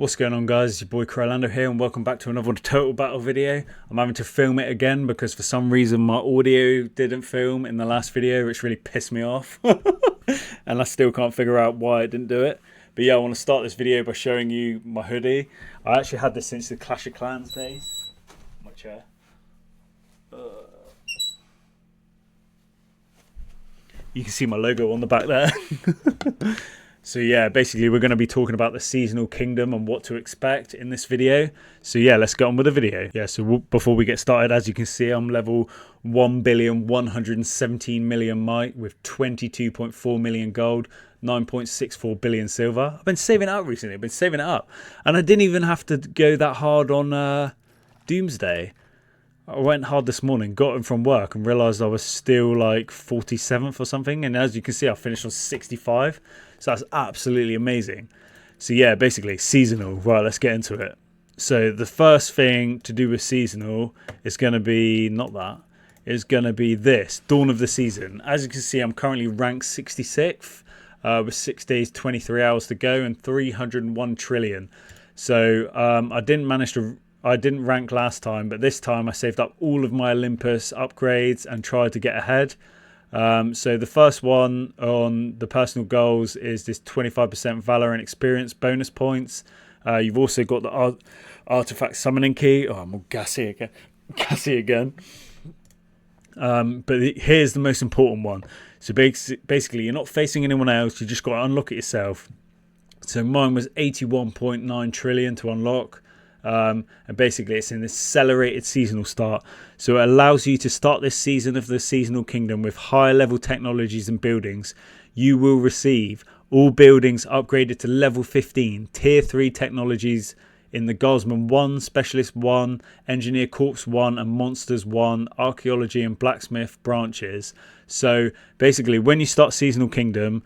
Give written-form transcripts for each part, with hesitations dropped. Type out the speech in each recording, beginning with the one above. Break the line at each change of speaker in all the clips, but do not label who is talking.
What's going on, guys? It's your boy Crowlando here, and welcome back to another Total Battle video. I'm having to film it again because for some reason my audio didn't film in the last video, which really pissed me off. And I still can't figure out why it didn't do it. But yeah, I want to start this video by showing you my hoodie. I actually had this since the Clash of Clans days. My chair. You can see my logo on the back there. So yeah, basically we're going to be talking about the seasonal kingdom and what to expect in this video. So yeah, let's get on with the video. Yeah, so before we get started, as you can see, I'm level 1,117,000,000 might with 22.4 million gold, 9.64 billion silver. I've been saving it up recently. I've been saving it up. And I didn't even have to go that hard on Doomsday. I went hard this morning, got him from work and realised I was still like 47th or something. And as you can see, I finished on 65. So that's absolutely amazing. So yeah, basically seasonal. Right, let's get into it. So the first thing to do with seasonal is going to be, not that, it's going to be this, Dawn of the Season. As you can see, I'm currently ranked 66th with 6 days, 23 hours to go and 301 trillion. So I didn't rank last time, but this time I saved up all of my Olympus upgrades and tried to get ahead. So the first one on the personal goals is this 25% Valor and Experience bonus points. You've also got the Artifact Summoning Key. Oh, I'm all gassy again. But here's the most important one. So basically, you're not facing anyone else. You just got to unlock it yourself. So mine was 81.9 trillion to unlock. And basically it's an accelerated seasonal start, so it allows you to start this season of the seasonal kingdom with higher level technologies and buildings. You will receive all buildings upgraded to level 15 tier 3 technologies in the Guardsman 1, Specialist 1, Engineer Corps 1 and Monsters 1, Archaeology and Blacksmith branches. So basically when you start seasonal kingdom,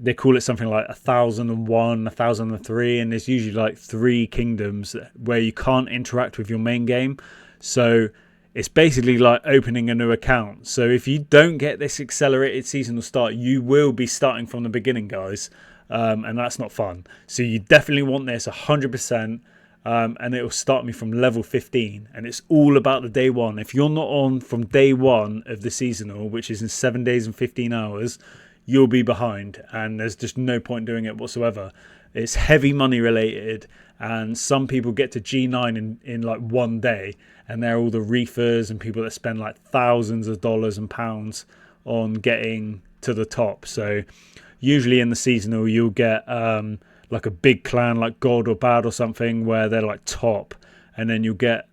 they call it something like 1001, 1003, and there's usually like 3 kingdoms where you can't interact with your main game. So it's basically like opening a new account. So if you don't get this accelerated seasonal start, you will be starting from the beginning, guys, and that's not fun. So you definitely want this 100%. And it will start me from level 15, and it's all about the day one. If you're not on from day one of the seasonal, which is in 7 days and 15 hours, you'll be behind, and there's just no point doing it whatsoever. It's heavy money related, and some people get to G9 in like 1 day, and they're all the reefers and people that spend like thousands of dollars and pounds on getting to the top. So usually in the seasonal you'll get like a big clan like God or Bad or something where they're like top, and then you'll get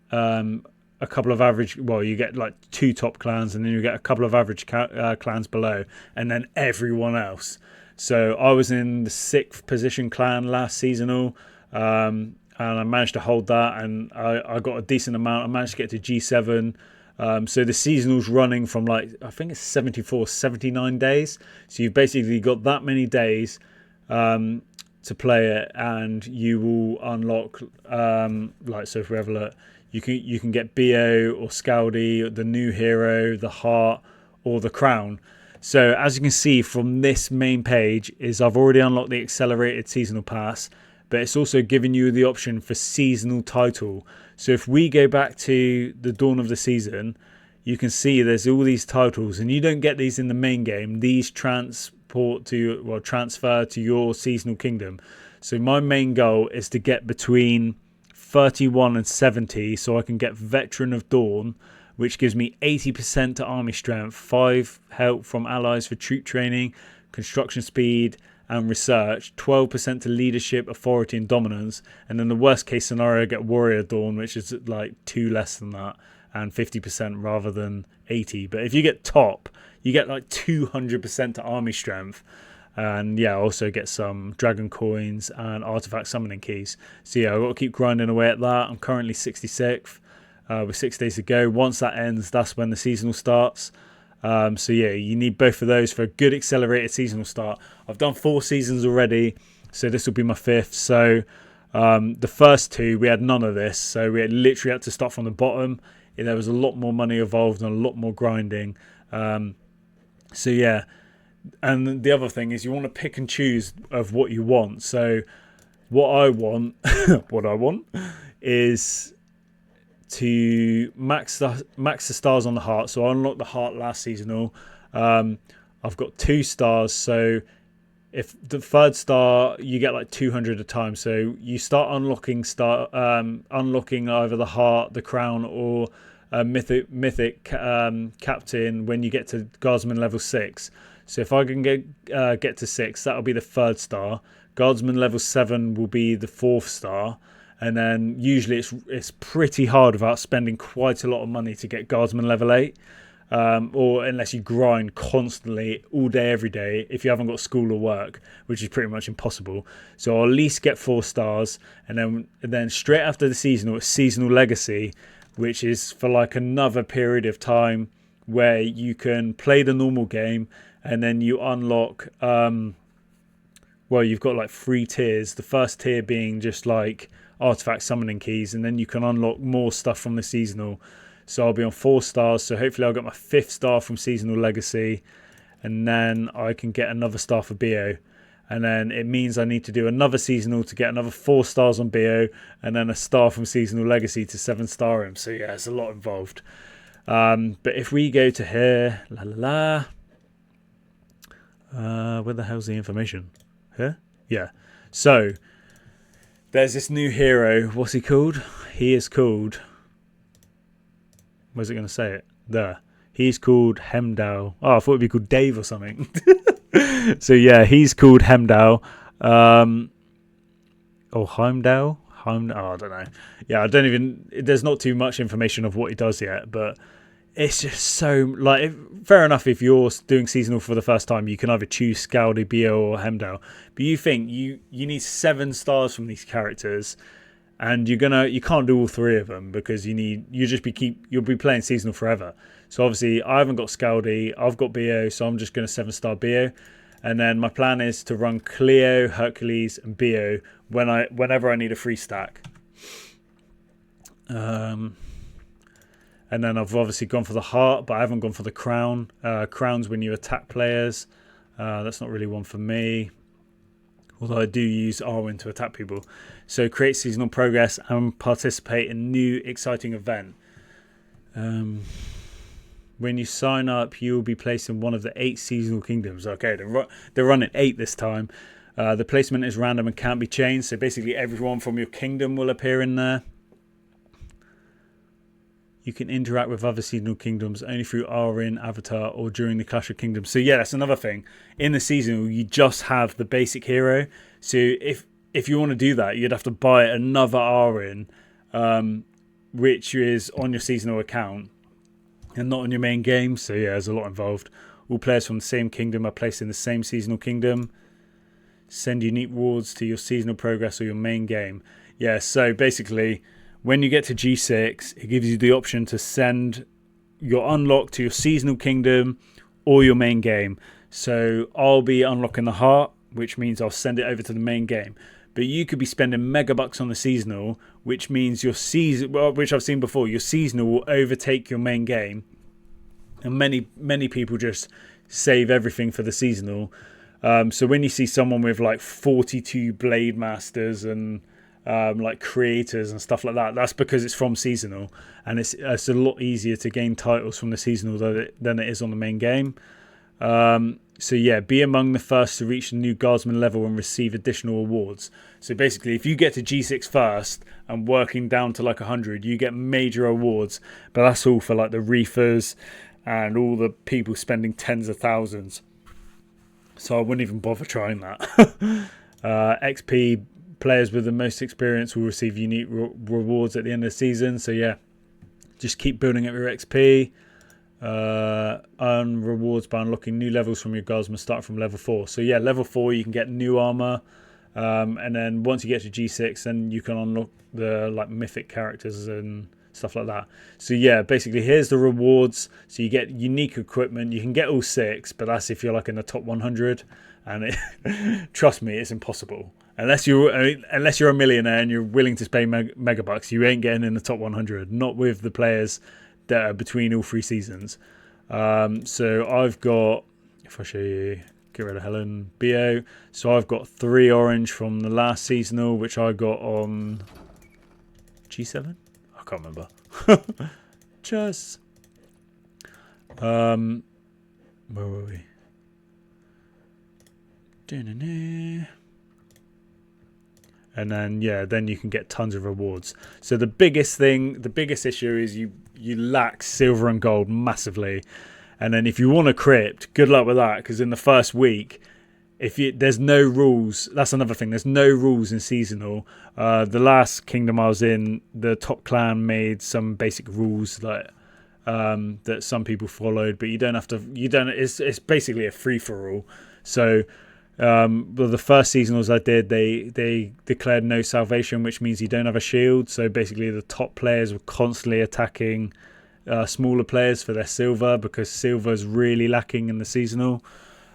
a couple of average, well, you get like 2 top clans, and then you get a couple of average clans below, and then everyone else. So I was in the 6th position clan last seasonal, and I managed to hold that, and I got a decent amount. I managed to get to G7. So the seasonal's running from like, I think it's 74, 79 days. So you've basically got that many days to play it, and you will unlock, like, so if we have a look, you can get BO or Scaldi, the new hero, the heart, or the crown. So as you can see from this main page, is I've already unlocked the accelerated seasonal pass, but it's also giving you the option for seasonal title. So if we go back to the Dawn of the Season, you can see there's all these titles, and you don't get these in the main game. These transfer to your seasonal kingdom. So my main goal is to get between 31 and 70, so I can get Veteran of Dawn, which gives me 80% to army strength, 5 help from allies for troop training, construction speed and research, 12% to leadership, authority and dominance, and then the worst case scenario I get Warrior Dawn, which is like 2 less than that, and 50% rather than 80. But if you get top, you get like 200% to army strength. And yeah, I also get some dragon coins and artifact summoning keys. So yeah, I've got to keep grinding away at that. I'm currently 66th with 6 days to go. Once that ends, that's when the seasonal starts. So yeah, you need both of those for a good accelerated seasonal start. I've done 4 seasons already, so this will be my 5th. So the first 2, we had none of this. So we literally had to start from the bottom. There was a lot more money involved and a lot more grinding. So yeah. And the other thing is you want to pick and choose of what you want. So what I want, what I want is to max the stars on the heart. So I unlocked the heart last seasonal. I've got 2 stars, so if the third star you get like 200 a time, so you start unlocking either the heart, the crown, or mythic captain when you get to guardsman level 6. So if I can get to 6, that'll be the 3rd star. Guardsman level 7 will be the 4th star, and then usually it's pretty hard without spending quite a lot of money to get guardsman level 8. Or unless you grind constantly all day, every day, if you haven't got school or work, which is pretty much impossible. So I'll at least get 4 stars, and then straight after the seasonal, it's seasonal legacy, which is for like another period of time where you can play the normal game, and then you unlock. You've got like 3 tiers. The first tier being just like artifact summoning keys, and then you can unlock more stuff from the seasonal. So I'll be on 4 stars. So hopefully I'll get my 5th star from Seasonal Legacy. And then I can get another star for BO. And then it means I need to do another seasonal to get another 4 stars on BO. And then a star from Seasonal Legacy to 7-star him. So yeah, it's a lot involved. But if we go to here, where the hell's the information? Here? Yeah. So there's this new hero. What's he called? He is called... Where's it going to say it? There. He's called Hemdall. Oh, I thought it'd be called Dave or something. So yeah, he's called Hemdall. Heimdall? I don't know. Yeah, there's not too much information of what he does yet, but it's just so, like, fair enough if you're doing seasonal for the first time, you can either choose Scaldy, Bio, or Hemdall. But you think you need 7 stars from these characters, and you can't do all 3 of them because you'll be playing seasonal forever. So obviously I haven't got Scaldy, I've got Bio, so I'm just going to 7-star Bio. And then my plan is to run Cleo, Hercules, and Bio whenever I need a free stack. And then I've obviously gone for the heart, but I haven't gone for the crown. Crown's when you attack players. That's not really one for me. Although I do use Arwen to attack people. So create seasonal progress and participate in new exciting event. When you sign up, you will be placed in one of the 8 seasonal kingdoms. Okay, they're running 8 this time. The placement is random and can't be changed. So basically everyone from your kingdom will appear in there. You can interact with other seasonal kingdoms only through Arwen, Avatar, or during the Clash of Kingdoms. So yeah, that's another thing. In the seasonal, you just have the basic hero. So if you want to do that, you'd have to buy another Arwen, which is on your seasonal account and not on your main game. So yeah, there's a lot involved. All players from the same kingdom are placed in the same seasonal kingdom. Send unique rewards to your seasonal progress or your main game. Yeah, so basically, when you get to G6, it gives you the option to send your unlock to your seasonal kingdom or your main game. So I'll be unlocking the heart, which means I'll send it over to the main game. But you could be spending megabucks on the seasonal, which means which I've seen before, your seasonal will overtake your main game. And many people just save everything for the seasonal. So when you see someone with like 42 Blade Masters and like creators and stuff like that, that's because it's from seasonal, and it's a lot easier to gain titles from the seasonal than it is on the main game. So yeah, be among the first to reach the new guardsman level and receive additional awards. So basically, if you get to G6 first and working down to like 100, you get major awards, but that's all for like the reefers and all the people spending tens of thousands. So I wouldn't even bother trying that. XP players with the most experience will receive unique rewards at the end of the season. So yeah, just keep building up your XP. Earn rewards by unlocking new levels from your guardsmen starting from level 4. So yeah, level 4 you can get new armor, and then once you get to G6, then you can unlock the like mythic characters and stuff like that. So yeah, basically here's the rewards. So you get unique equipment. You can get all 6, but that's if you're like in the top 100, and trust me, it's impossible. Unless you're a millionaire and you're willing to pay megabucks, you ain't getting in the top 100. Not with the players that are between all 3 seasons. So I've got, if I show you, get rid of Helen. BO. So I've got 3 orange from the last seasonal, which I got on G7? I can't remember. Just. Where were we? And then then you can get tons of rewards. So the biggest issue is you lack silver and gold massively. And then if you want a crypt, good luck with that, because in the first week, there's no rules. That's another thing. There's no rules in seasonal. The last kingdom I was in, the top clan made some basic rules that some people followed, but you don't have to. You don't. It's basically a free for all. So. The first seasonals I did, they declared no salvation, which means you don't have a shield. So basically, the top players were constantly attacking smaller players for their silver, because silver is really lacking in the seasonal.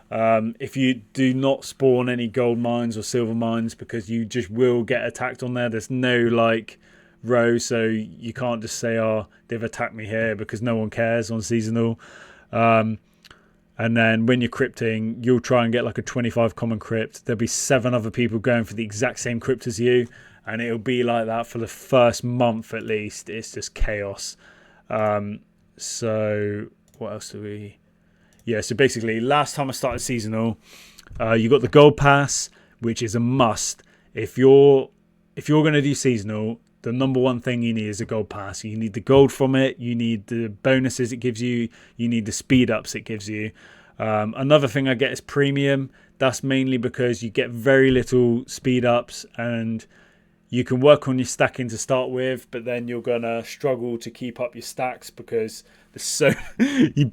If you do not spawn any gold mines or silver mines, because you just will get attacked on there. There's no row, so you can't just say, "Oh, they've attacked me here," because no one cares on seasonal. And then when you're crypting, you'll try and get a 25 common crypt. There'll be 7 other people going for the exact same crypt as you. And it'll be like that for the first month at least. It's just chaos. So what else do we... Yeah, so basically, last time I started seasonal, you got the gold pass, which is a must. If you're going to do seasonal, the number one thing you need is a gold pass. You need the gold from it. You need the bonuses it gives you. You need the speed ups it gives you. Another thing I get is premium. That's mainly because you get very little speed ups, and you can work on your stacking to start with, but then you're gonna struggle to keep up your stacks because there's so you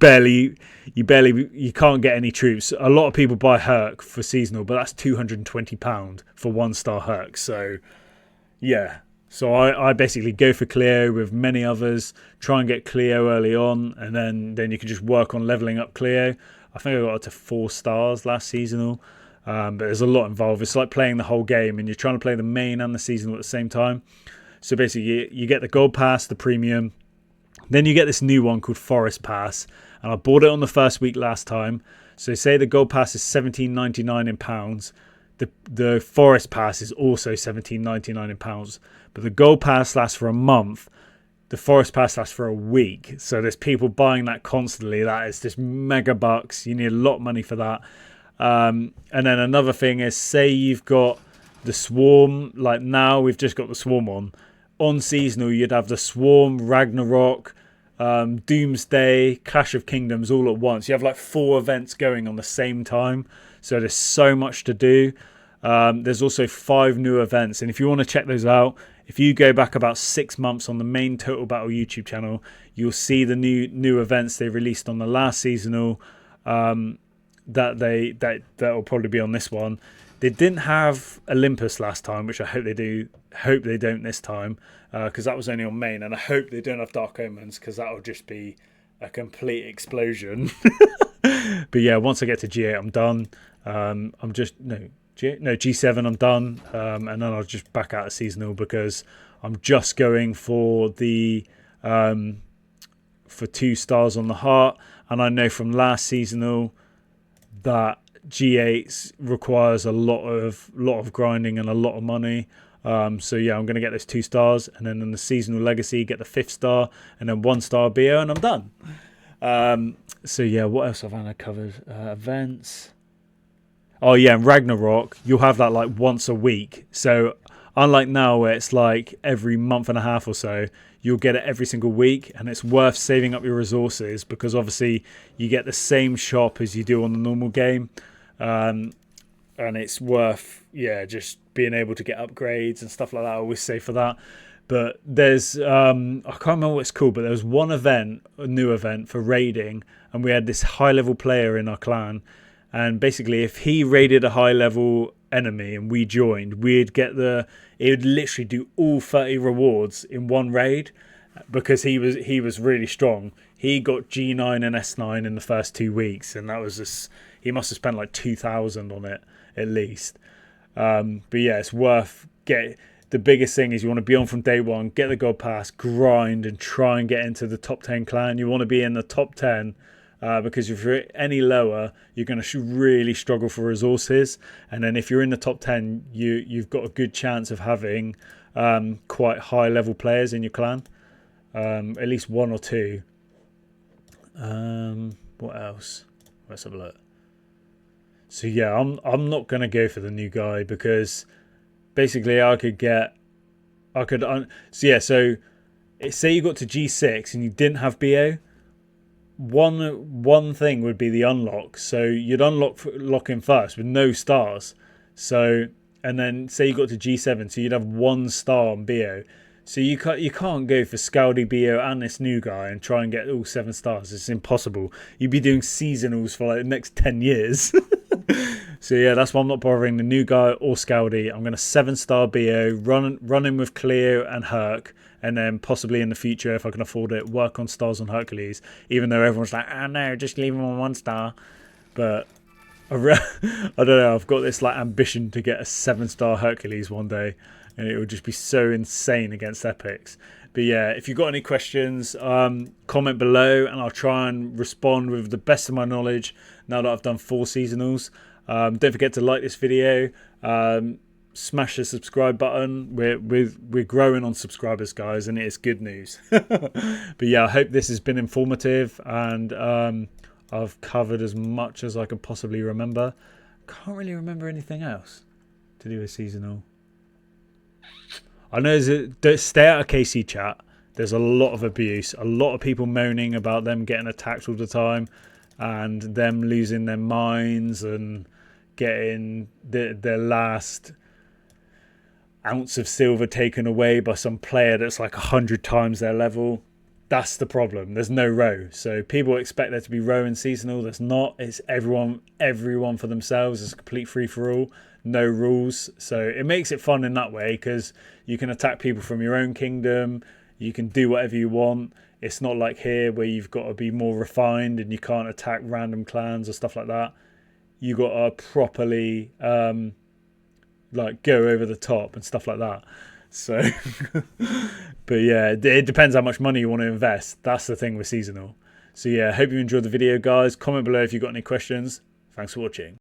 can't get any troops. A lot of people buy Herc for seasonal, but that's £220 for 1-star Herc. So yeah. So I basically go for Cleo with many others, try and get Cleo early on, and then you can just work on leveling up Cleo. I think I got up to 4 stars last seasonal, but there's a lot involved. It's like playing the whole game, and you're trying to play the main and the seasonal at the same time. So basically, you get the gold pass, the premium, then you get this new one called Forest Pass, and I bought it on the first week last time. So say the gold pass is £17.99 in pounds. The Forest Pass is also £17.99 in pounds. But the gold pass lasts for a month. The Forest Pass lasts for a week. So there's people buying that constantly. That is just mega bucks. You need a lot of money for that. And then another thing is, say you've got the Swarm. Like now we've just got the Swarm on. On seasonal, you'd have the Swarm, Ragnarok, Doomsday, Clash of Kingdoms all at once. You have 4 events going on the same time. So there's so much to do. There's also 5 new events, and if you want to check those out, if you go back about 6 months on the main Total Battle YouTube channel, you'll see the new events they released on the last seasonal. That will probably be on this one. They didn't have Olympus last time, which I hope they do. Hope they don't this time, because that was only on main, and I hope they don't have Dark Omens, because that will just be a complete explosion. But yeah, once I get to G8, I'm done. G7 I'm done, and then I'll just back out of seasonal, because I'm just going for the for 2 stars on the heart, and I know from last seasonal that G8 requires a lot of grinding and a lot of money. So yeah, I'm going to get those 2 stars, and then in the seasonal legacy get the 5th star, and then 1-star BO, and I'm done. So yeah, what else have I covered? Events. Oh yeah, and Ragnarok, you'll have that once a week. So unlike now where it's every month and a half or so, you'll get it every single week, and it's worth saving up your resources, because obviously you get the same shop as you do on the normal game. And it's worth, just being able to get upgrades and stuff like that. I always say for that. But there's, I can't remember what it's called, but there was one event, a new event for raiding, and we had this high-level player in our clan. And basically, if he raided a high-level enemy and we joined, it would literally do all 30 rewards in one raid, because he was really strong. He got G9 and S9 in the first 2 weeks, and that was just, he must have spent 2,000 on it at least. But yeah, it's worth the biggest thing is you want to be on from day one, get the gold pass, grind, and try and get into the top 10 clan. You want to be in the top 10 because if you're any lower, you're going to really struggle for resources. And then if you're in the top 10, you've got a good chance of having quite high level players in your clan, at least one or two. What else? Let's have a look. So yeah, I'm not gonna go for the new guy because basically so say you got to G6 and you didn't have BO. One thing would be the unlock. So you'd lock in first with no stars. So and then say you got to G7, so you'd have 1 star on BO. So you can't go for Scaldy, BO and this new guy and try and get all 7 stars. It's impossible. You'd be doing seasonals for like the next 10 years. So yeah, that's why I'm not bothering the new guy or Scaldy. I'm going to 7-star BO, run in with Cleo and Herc, and then possibly in the future, if I can afford it, work on stars on Hercules. Even though everyone's like, oh no, just leave him on 1 star. But I don't know. I've got this like ambition to get a 7-star Hercules one day, and it would just be so insane against epics. But yeah, if you've got any questions, comment below, and I'll try and respond with the best of my knowledge now that I've done 4 seasonals. Don't forget to like this video. Smash the subscribe button. We're growing on subscribers, guys, and it's good news. But yeah, I hope this has been informative, and I've covered as much as I can possibly remember. Can't really remember anything else to do with seasonal. I know stay out of KC chat. There's a lot of abuse, a lot of people moaning about them getting attacked all the time and them losing their minds and getting their last ounce of silver taken away by some player that's like 100 times their level. That's the problem. There's no row. So people expect there to be row in seasonal. There's not. It's everyone for themselves. It's a complete free-for-all. No rules. So it makes it fun in that way because you can attack people from your own kingdom. You can do whatever you want. It's not like here where you've got to be more refined and you can't attack random clans or stuff like that. You got to properly like go over the top and stuff like that. So, but yeah, it depends how much money you want to invest. That's the thing with seasonal. So yeah, hope you enjoyed the video, guys. Comment below if you've got any questions. Thanks for watching.